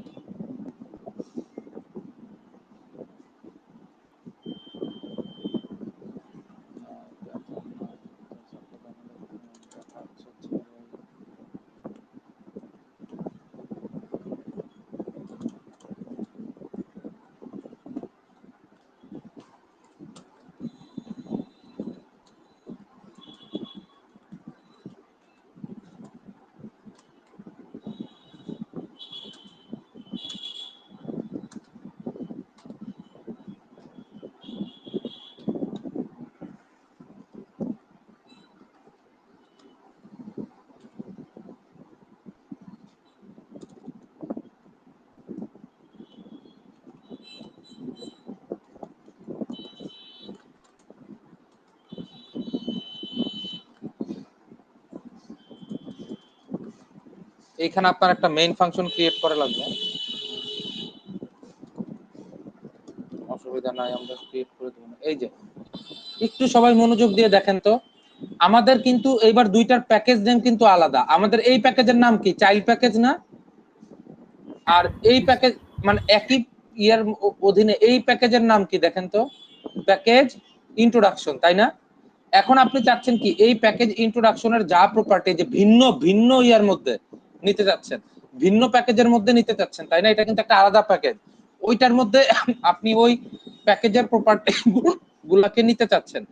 এইখানে আপনার একটা মেইন ফাংশন ক্রিয়েট করা লাগবে, অসুবিধা নাই আমরা ক্রিয়েট করে দেব। এই যে একটু সবাই মনোযোগ দিয়ে দেখেন তো, আমাদের কিন্তু এইবার দুইটার প্যাকেজ নেম কিন্তু আলাদা। আমাদের এই প্যাকেজের নাম কি চাইল্ড প্যাকেজ না, আর এই প্যাকেজ মানে একই ইয়ার অধীনে এই প্যাকেজের নাম কি দেখেন তো, প্যাকেজ ইন্ট্রোডাকশন, তাই না? এখন আপনি চাচ্ছেন কি এই প্যাকেজ ইন্ট্রোডাকশনের যা প্রপার্টি যে ভিন্ন ভিন্ন ইয়ার মধ্যে নিতে যাচ্ছেন, ভিন্ন প্যাকেজের মধ্যে নিতে চাচ্ছেন, তাই না? এটা কিন্তু একটা আলাদা প্যাকেজ, ওইটার মধ্যে আপনি ওই প্যাকেজের প্রপার্টি গুলাকে নিতে চাচ্ছেন,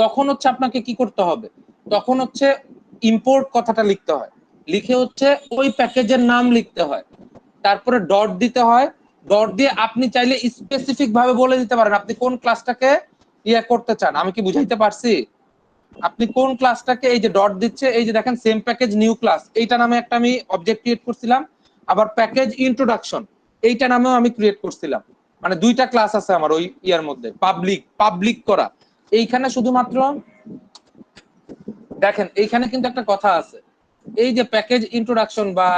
তখন হচ্ছে আপনাকে কি করতে হবে, তখন হচ্ছে ইম্পোর্ট কথাটা লিখতে হয়, লিখে হচ্ছে ওই প্যাকেজের নাম লিখতে হয়, তারপরে ডট দিতে হয়, ডট দিয়ে আপনি চাইলে স্পেসিফিক ভাবে বলে দিতে পারেন আপনি কোন ক্লাসটাকে ইয়া করতে চান। আমি কি বুঝাইতে পারছি? আপনি কোন ক্লাসটাকে, এই যে ডট দিচ্ছে, এই যে দেখেন সেম প্যাকেজ নিউ ক্লাস, এইটা নামে একটা আমি অবজেক্ট ক্রিয়েট করছিলাম, আবার প্যাকেজ ইন্ট্রোডাকশন এইটা নামেও আমি ক্রিয়েট করছিলাম, মানে দুইটা ক্লাস আছে আমার ওই ইয়ার মধ্যে, পাবলিক করা। এইখানে শুধুমাত্র দেখেন এইখানে কিন্তু একটা কথা আছে, এই যে প্যাকেজ ইন্ট্রোডাকশন বা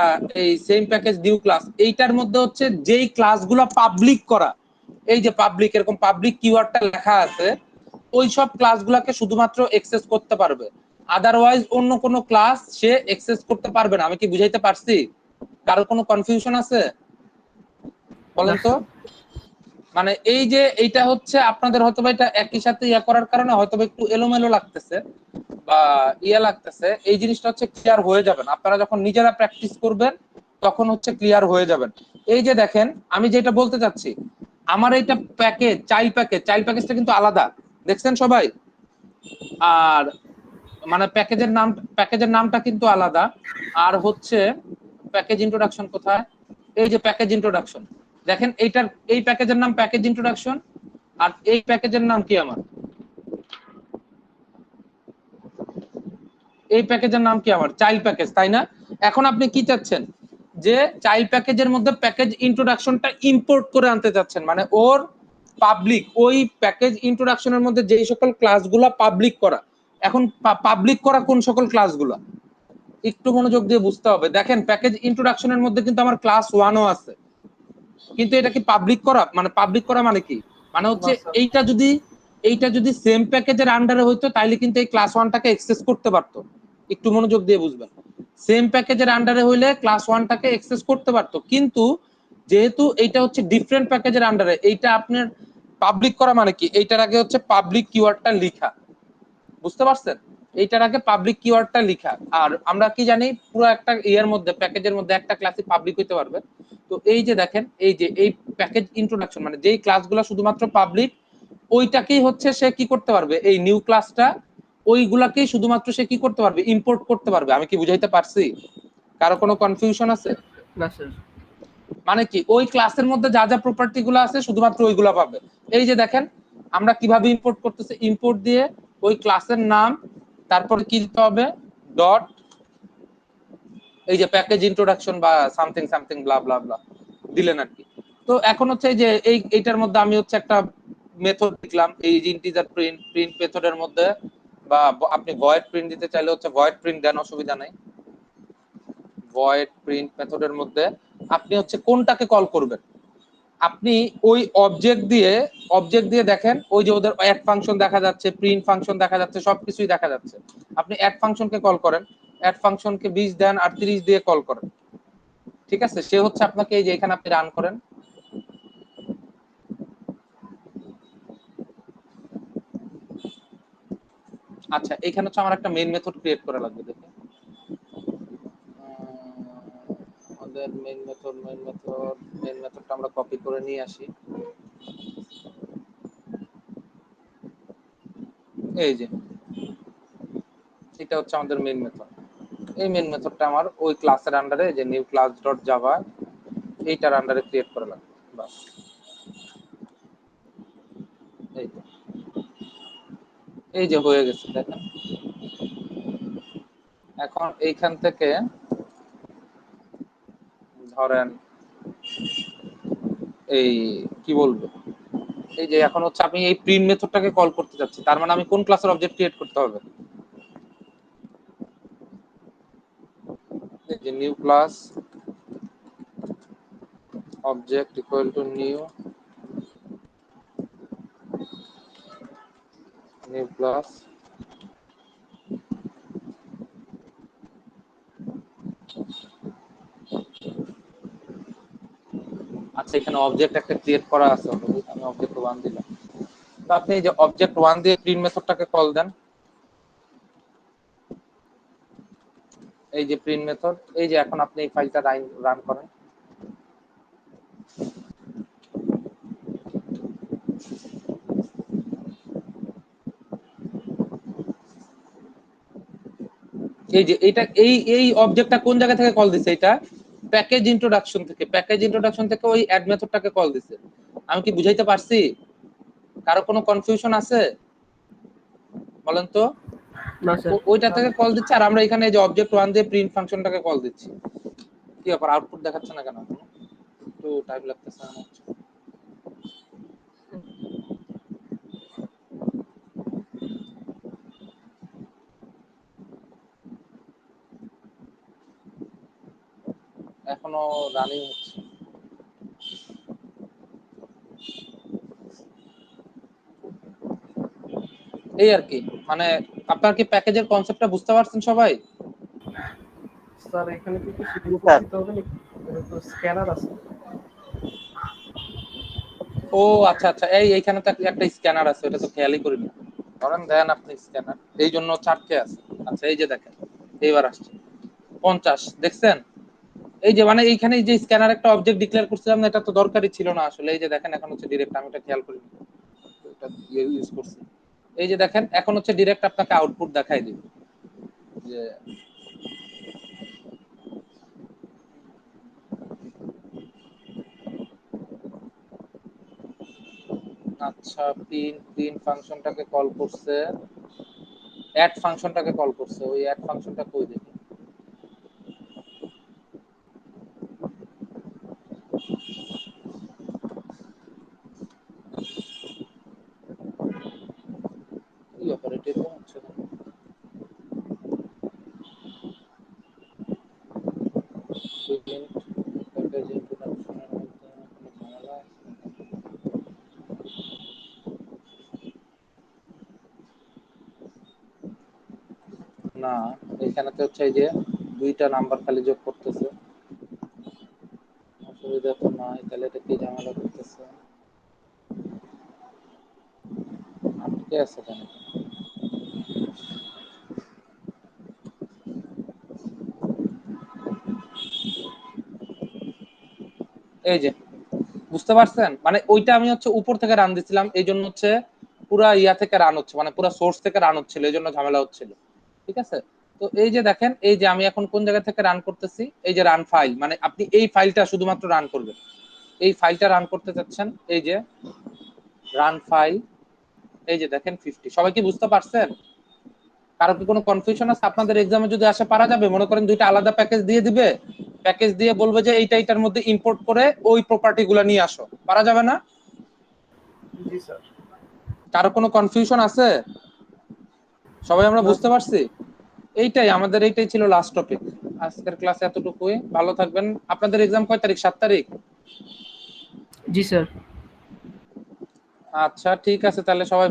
এই সেম প্যাকেজ নিউ ক্লাস, এইটার মধ্যে হচ্ছে যেই ক্লাসগুলো পাবলিক করা, এই যে পাবলিক এরকম পাবলিক কিওয়ার্ডটা লেখা আছে, ওই সব ক্লাসগুলোকে শুধুমাত্র অ্যাক্সেস করতে পারবে, আদারওয়াইজ অন্য কোনো ক্লাস সে অ্যাক্সেস করতে পারবে না। আমি কি বুঝাইতে পারছি? কারো কোনো কনফিউশন আছে বলেন তো? মানে এই যে এইটা হচ্ছে আপনাদের হয়তো এটা একই সাথে ইয়া করার কারণে হয়তো একটু এলোমেলো লাগতেছে, বা ইয়া লাগতেছে, এই জিনিসটা হচ্ছে ক্লিয়ার হয়ে যাবেন আপনারা যখন নিজেরা প্র্যাকটিস করবেন, তখন হচ্ছে ক্লিয়ার হয়ে যাবেন। এই যে দেখেন আমি যেটা বলতে চাচ্ছি, আমার এইটা প্যাকেজ, চাইল্ড প্যাকেজটা কিন্তু আলাদা, দেখছেন সবাই? আর মানে প্যাকেজের নামটা কিন্তু আলাদা। আর হচ্ছে প্যাকেজ ইন্ট্রোডাকশন কোথায়? এই যে প্যাকেজ ইন্ট্রোডাকশন, দেখেন এই প্যাকেজের নাম প্যাকেজ ইন্ট্রোডাকশন, আর এই প্যাকেজের নাম কি আমার? এই প্যাকেজের নাম কি আমার? চাইল্ড প্যাকেজ, তাই না? এখন আপনি কি চাচ্ছেন, যে চাইল্ড প্যাকেজের মধ্যে প্যাকেজ ইন্ট্রোডাকশনটা ইম্পোর্ট করে আনতে চাচ্ছেন, মানে ওর পাবলিক, ওই প্যাকেজ ইন্ট্রোডাকশনের মধ্যে যেই সকল ক্লাসগুলো পাবলিক করা। এখন পাবলিক করা কোন সকল ক্লাসগুলো, একটু মনোযোগ দিয়ে বুঝতে হবে। দেখেন প্যাকেজ ইন্ট্রোডাকশনের মধ্যে কিন্তু আমার ক্লাস 1ও আছে, কিন্তু এটা কি পাবলিক করা? মানে পাবলিক করা মানে কি, মানে হচ্ছে না, স্যার। এইটা যদি সেম প্যাকেজের আন্ডারে হইতো তাহলে কিন্তু এই ক্লাস 1টাকে অ্যাক্সেস করতে পারতো। একটু মনোযোগ দিয়ে বুঝবেন, সেম প্যাকেজের আন্ডারে হইলে ক্লাস 1টাকে অ্যাক্সেস করতে পারতো, কিন্তু যেহেতু এইটা হচ্ছে ডিফারেন্ট প্যাকেজের আন্ডারে, এইটা আপনার পাবলিক করা মানে কি, এইটার আগে হচ্ছে পাবলিক কিওয়ার্ডটা লেখা, বুঝতে পারছেন? এইটার আগে পাবলিক কিওয়ার্ডটা লেখা। আর আমরা কি জানি, পুরো একটা ইয়ার মধ্যে, প্যাকেজের মধ্যে একটা ক্লাসই পাবলিক হইতে পারবে। তো এই যে দেখেন, এই যে এই প্যাকেজ ইন্ট্রোডাকশন মানে যেই ক্লাসগুলো শুধুমাত্র পাবলিক, ওইটাকেই হচ্ছে সে কি করতে পারবে, এই নিউ ক্লাসটা, ওইগুলাকেই শুধুমাত্র সে কি করতে পারবে, ইম্পোর্ট করতে পারবে। আমি কি বুঝাইতে পারছি? কারো কোনো কনফিউশন আছে? না স্যার। মানে কি, ওই ক্লাসের মধ্যে যা যা প্রপার্টি গুলো আছে শুধুমাত্র ওইগুলা পাবে। এই যে দেখেন আমরা কিভাবে ইম্পোর্ট করতেছি, ইম্পোর্ট দিয়ে ওই ক্লাসের নাম, তারপরে কি দিতে হবে, ডট, এই যে প্যাকেজ ইন্ট্রোডাকশন বা সামথিং সামথিং ব্লা ব্লা ব্লা দিলেন আর কি। তো এখন হচ্ছে যে এইটার মধ্যে আমি হচ্ছে একটা মেথড লিখলাম, এই যে ইন্টিজার প্রিন্ট মেথডের মধ্যে, বা আপনি ভয়েড প্রিন্ট দিতে চাইলে হচ্ছে ভয়েড প্রিন্ট দেন, অসুবিধা নাই। ভয়েড প্রিন্ট মেথডের মধ্যে আপনি হচ্ছে কোনটাকে কল করবেন, আপনি ওই অবজেক্ট দিয়ে দেখেন, ওই যে ওদের অ্যাড ফাংশন দেখা যাচ্ছে, প্রিন্ট ফাংশন দেখা যাচ্ছে, সবকিছুই দেখা যাচ্ছে। আপনি অ্যাড ফাংশনকে কল করেন, অ্যাড ফাংশনকে 20 দেন আর 30 দিয়ে কল করেন, ঠিক আছে? সে হচ্ছে আপনাকে, এই যে এখানে আপনি রান করেন, আচ্ছা এখানে হচ্ছে আমার একটা মেইন মেথড ক্রিয়েট করা লাগবে, দেখে আমাদের মেইন মেথডটা আমরা কপি করে নিয়ে আসি। এই যে এটা হচ্ছে আমাদের মেইন মেথড। এই মেইন মেথডটা আমার ওই ক্লাসের আন্ডারে, যে নিউ ক্লাস ডট জাভা, এইটার আন্ডারে ক্রিয়েট করা লাগবে, বাস। এই তো, এই যে হয়ে গেছে দেখেন। এখন এইখান থেকে ধরেন এই কি বলবো, এই যে এখন হচ্ছে আমি এই প্রিন্ট মেথডটাকে কল করতে যাচ্ছি, তার মানে আমি কোন ক্লাসের অবজেক্ট ক্রিয়েট করতে হবে, এই যে new class object equal to new class আচ্ছা এখানে অবজেক্ট একটা ক্রিয়েট করা আছে, আমি অবজেক্ট 1 দিলাম। তো আপনি এই যে অবজেক্ট 1 দিয়ে প্রিন্ট মেথডটাকে কল দেন, এই যে প্রিন্ট মেথড, এই যে এখন আপনি এই ফাইলটা রান করেন, এই যে এইটা এই অবজেক্টটা কোন জায়গা থেকে কল দিছে, এটা প্যাকেজ ইন্ট্রোডাকশন থেকে ওই অ্যাড মেথডটাকে কল দিছে। আমি কি বুঝাইতে পারছি? কারো কোনো কনফিউশন আছে বলেন তো? না স্যার। ওইটা থেকে কল দিচ্ছে, আর আমরা এখানে এই যে অবজেক্ট 1 দিয়ে প্রিন্ট ফাংশনটাকে কল দিচ্ছি। কি ব্যাপার, আউটপুট দেখাচ্ছে না কেন? একটু টাইম লাগতেছে আমার হচ্ছে। এখনো রানিং হচ্ছে। এই আর কি, মানে আপনার কি প্যাকেজের কনসেপ্টটা বুঝতে পারছেন সবাই? স্যার এখানে কি কিছু জি, ইনপুট স্যার। দিতে হবে নাকি? এখানে তো স্ক্যানার আছে। ও আচ্ছা আচ্ছা, এইখানে তো একটা স্ক্যানার আছে, এটা তো খেয়ালই করিনি। ধরেন দেন আপনি স্ক্যানার, এই জন্য 4 আছে। আচ্ছা এই যে দেখেন এইবার আসছে 50, দেখছেন? এই যে মানে এইখানে এই যে স্ক্যানার একটা অবজেক্ট ডিক্লেয়ার করছিলাম না, এটা তো দরকারই ছিল না আসলে। এই যে দেখেন এখন হচ্ছে ডিরেক্ট, আমি এটা খেয়াল করিনি, এটা ইউজ করছি। এই যে দেখেন এখন হচ্ছে ডিরেক্ট আপনাকে আউটপুট দেখাই দিবে যে আচ্ছা প্রিন্ট ফাংশনটাকে কল করছে, অ্যাড ফাংশনটাকে কল করছে, ওই অ্যাড ফাংশনটা কই দেখি। কি অপারেটিভ হচ্ছে না? প্রিন্ট প্যাকেজ ইন্ট্রোডাকশনের মধ্যে কোনো ঝামেলা আছে? না, এখানে তো হচ্ছে এই যে 2টা নাম্বার খালি যোগ করতেছে, অসুবিধা তো নাই। তাহলে এটা কি ঝামেলা করতেছে? আটকে আছে কেন? এই যে বুঝতে পারছেন, মানে ওইটা আমি হচ্ছে উপর থেকে রান দিছিলাম, এই জন্য হচ্ছে পুরা ইয়া থেকে রান হচ্ছে, মানে পুরা সোর্স থেকে রান হচ্ছিল, এই জন্য ঝামেলা হচ্ছিল। ঠিক আছে, তো এই যে দেখেন এই যে আমি এখন কোন জায়গা থেকে রান করতেছি, এই যে রান ফাইল, মানে আপনি এই ফাইলটা শুধুমাত্র রান করবেন, এই ফাইলটা রান করতে চাচ্ছেন, এই যে রান ফাইল, এই যে দেখেন 50। সবাই কি বুঝতে পারছেন? কারো কি কোনো কনফিউশন আছে? আপনাদের এক্সামে যদি আসে পারা যাবে? মনে করেন 2টা আলাদা প্যাকেজ দিয়ে দিবে, প্যাকেজ দিয়ে বলবে যে এইটা এটার মধ্যে ইম্পোর্ট করে ওই প্রপার্টি গুলা নিয়ে আসো, পারা যাবে না? জি স্যার। কারো কোনো কনফিউশন আছে? সবাই আমরা বুঝতে পারছি? এইটাই আমাদের, এইটাই ছিল লাস্ট টপিক আজকের ক্লাসে, এতটুকুই। ভালো থাকবেন। আপনাদের এক্সাম কয় তারিখ? 7 তারিখ? জি স্যার। আচ্ছা ঠিক আছে, তাহলে সবাই